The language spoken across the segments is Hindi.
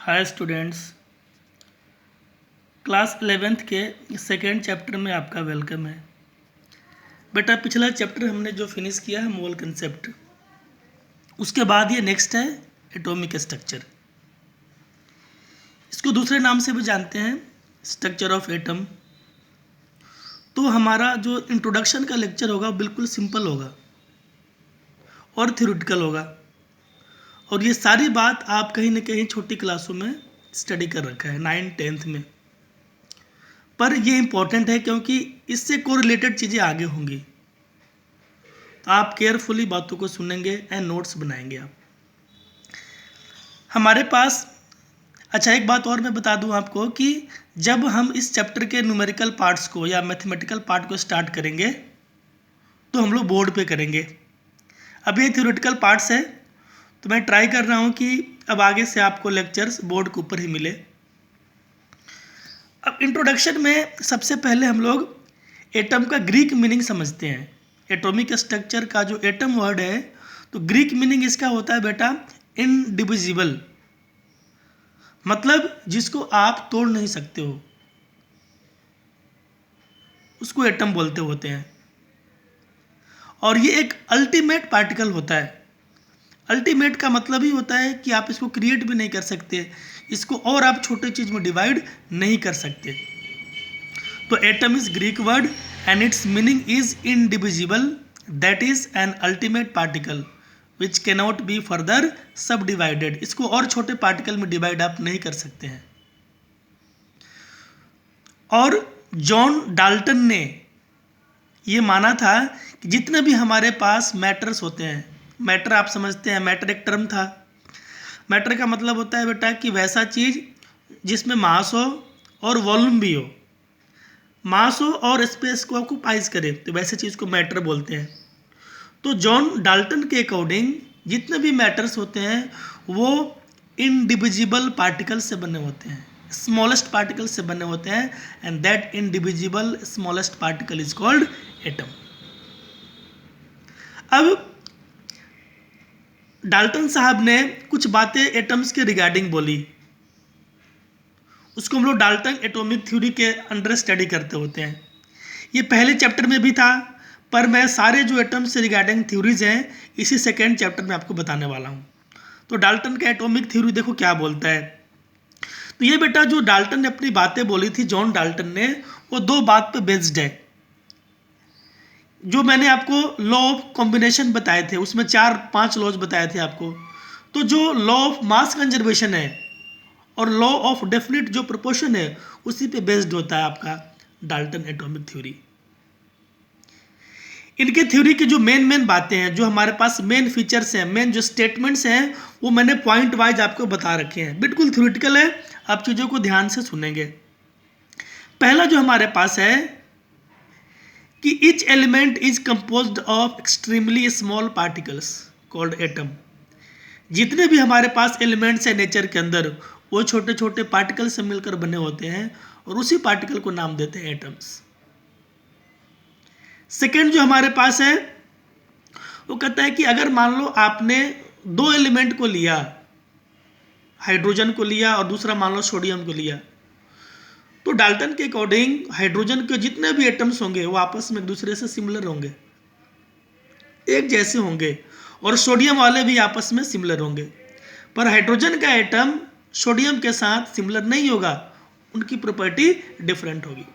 हाय स्टूडेंट्स, क्लास 11th के सेकेंड चैप्टर में आपका वेलकम है। बेटा पिछला चैप्टर हमने जो फिनिश किया है मोल कंसेप्ट, उसके बाद ये नेक्स्ट है एटॉमिक स्ट्रक्चर। इसको दूसरे नाम से भी जानते हैं स्ट्रक्चर ऑफ एटम। तो हमारा जो इंट्रोडक्शन का लेक्चर होगा बिल्कुल सिंपल होगा और थ्योरेटिकल होगा, और ये सारी बात आप कहीं ना कहीं छोटी क्लासों में स्टडी कर रखा है 9th-10th में, पर ये इम्पोर्टेंट है क्योंकि इससे कोरिलेटेड चीज़ें आगे होंगी। तो आप केयरफुली बातों को सुनेंगे एंड नोट्स बनाएंगे आप हमारे पास। अच्छा, एक बात और मैं बता दूं आपको कि जब हम इस चैप्टर के न्यूमेरिकल पार्ट्स को या मैथमेटिकल पार्ट को स्टार्ट करेंगे तो हम लोग बोर्ड पे करेंगे। अब ये थ्योरेटिकल पार्ट्स है, तो मैं ट्राई कर रहा हूँ कि अब आगे से आपको लेक्चर्स बोर्ड के ऊपर ही मिले। अब इंट्रोडक्शन में सबसे पहले हम लोग एटम का ग्रीक मीनिंग समझते हैं। एटॉमिक स्ट्रक्चर का जो एटम वर्ड है, तो ग्रीक मीनिंग इसका होता है बेटा इनडिविजिबल, मतलब जिसको आप तोड़ नहीं सकते हो उसको एटम बोलते होते हैं। और ये एक अल्टीमेट पार्टिकल होता है। अल्टीमेट का मतलब ही होता है कि आप इसको क्रिएट भी नहीं कर सकते, इसको और आप छोटे चीज में डिवाइड नहीं कर सकते। तो atom is Greek word and it's meaning is indivisible, that is an ultimate particle which cannot be further सब डिवाइडेड। इसको और छोटे पार्टिकल में डिवाइड आप नहीं कर सकते हैं। और जॉन डाल्टन ने ये माना था कि जितने भी हमारे पास मैटर्स होते हैं, मैटर आप समझते हैं, मैटर एक टर्म था। मैटर का मतलब होता है बेटा कि वैसा चीज़ जिसमें मास हो और वॉल्यूम भी हो, मास हो और स्पेस को ऑक्यूपाइज करे, तो वैसे चीज़ को मैटर बोलते हैं। तो जॉन डाल्टन के अकॉर्डिंग जितने भी मैटर्स होते हैं वो इनडिविजिबल पार्टिकल से बने होते हैं, स्मॉलेस्ट पार्टिकल से बने होते हैं, and that indivisible smallest particle is called atom. अब डाल्टन साहब ने कुछ बातें एटम्स के रिगार्डिंग बोली, उसको हम लोग डाल्टन एटॉमिक थ्योरी के अंडर स्टडी करते होते हैं। ये पहले चैप्टर में भी था, पर मैं सारे जो एटम से रिगार्डिंग थ्योरीज हैं इसी सेकेंड चैप्टर में आपको बताने वाला हूँ। तो डाल्टन का एटॉमिक थ्योरी देखो क्या बोलता है। तो ये बेटा जो डाल्टन ने अपनी बातें बोली थी, जॉन डाल्टन ने, वो दो बात पे बेस्ड है। जो मैंने आपको लॉ ऑफ कॉम्बिनेशन बताए थे उसमें 4-5 लॉज बताए थे आपको। तो जो लॉ ऑफ मास कंजर्वेशन है और लॉ ऑफ डेफिनिट जो प्रोपोर्शन है उसी पे बेस्ड होता है आपका डाल्टन एटॉमिक थ्योरी। इनके थ्योरी की जो मेन बातें हैं, जो हमारे पास मेन फीचर्स हैं, मेन जो स्टेटमेंट्स हैं, वो मैंने पॉइंट वाइज आपको बता रखे हैं। बिल्कुल थ्योरेटिकल है, आप चीज़ों को ध्यान से सुनेंगे। पहला जो हमारे पास है कि each element is composed of extremely small particles called atom. जितने भी हमारे पास एलिमेंट्स हैं नेचर के अंदर, वो छोटे छोटे पार्टिकल से मिलकर बने होते हैं और उसी पार्टिकल को नाम देते हैं एटम्स। सेकेंड जो हमारे पास है वो कहता है कि अगर मान लो आपने दो एलिमेंट को लिया, हाइड्रोजन को लिया और दूसरा मान लो सोडियम को लिया, तो डाल्टन के अकॉर्डिंग हाइड्रोजन के जितने भी एटम्स होंगे वो आपस में एक दूसरे से सिमिलर होंगे, एक जैसे होंगे, और सोडियम वाले भी आपस में सिमिलर होंगे। पर हाइड्रोजन का एटम सोडियम के साथ सिमिलर नहीं होगा, उनकी प्रॉपर्टी डिफरेंट होगी।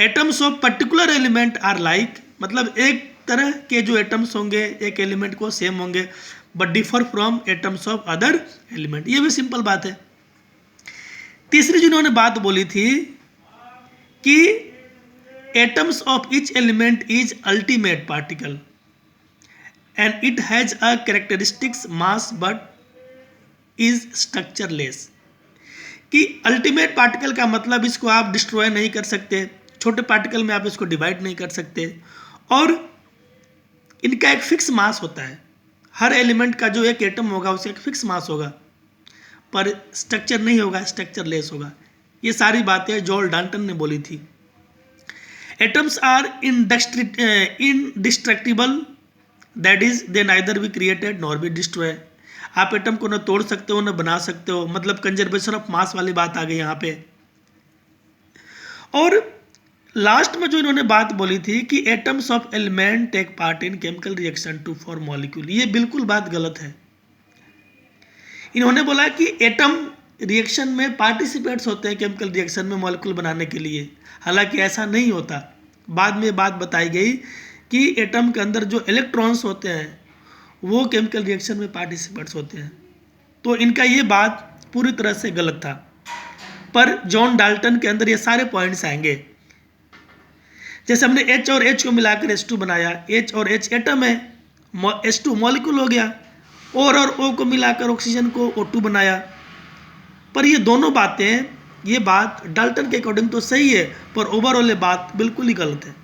Atoms of particular element are like, मतलब एक तरह के जो एटम्स होंगे एक एलिमेंट को सेम होंगे, but differ from atoms of other element. ये भी सिंपल बात है। तीसरी जिन्होंने बात बोली थी कि atoms of each element is ultimate particle and it has a characteristics mass but is structureless. कि अल्टीमेट पार्टिकल का मतलब इसको आप डिस्ट्रॉय नहीं कर सकते, छोटे पार्टिकल में आप इसको डिवाइड नहीं कर सकते, और इनका एक फिक्स मास होता है। हर एलिमेंट का जो एक एटम होगा उसका एक फिक्स मास होगा, पर स्ट्रक्चर नहीं होगा, स्ट्रक्चरलेस होगा। ये सारी बातें जॉन डाल्टन ने बोली थी। Atoms are indestructible, that is they neither be created nor be destroy. आप एटम को न तोड़ सकते हो न बना सकते हो, मतलब कंजर्वेशन ऑफ मास वाली बात आ गई यहाँ पे। और लास्ट में जो इन्होंने बात बोली थी कि atoms of element take part in chemical reaction to form molecule, ये बिल्कुल बात गलत है। इन्होंने बोला कि एटम रिएक्शन में पार्टिसिपेट्स होते हैं केमिकल रिएक्शन में मॉलिक्यूल बनाने के लिए, हालांकि ऐसा नहीं होता। बाद में बात बताई गई कि एटम के अंदर जो इलेक्ट्रॉन्स होते हैं वो केमिकल रिएक्शन में पार्टिसिपेट्स होते हैं। तो इनका ये बात पूरी तरह से गलत था, पर जॉन डाल्टन के अंदर ये सारे पॉइंट्स आएंगे। जैसे हमने H और H को मिलाकर H2 बनाया, H और H एटम है, H2 मॉलिक्यूल हो गया, और O को मिलाकर ऑक्सीजन को O2 बनाया। पर ये दोनों बातें, ये बात डाल्टन के अकॉर्डिंग तो सही है, पर ओवरऑल ये बात बिल्कुल ही गलत है।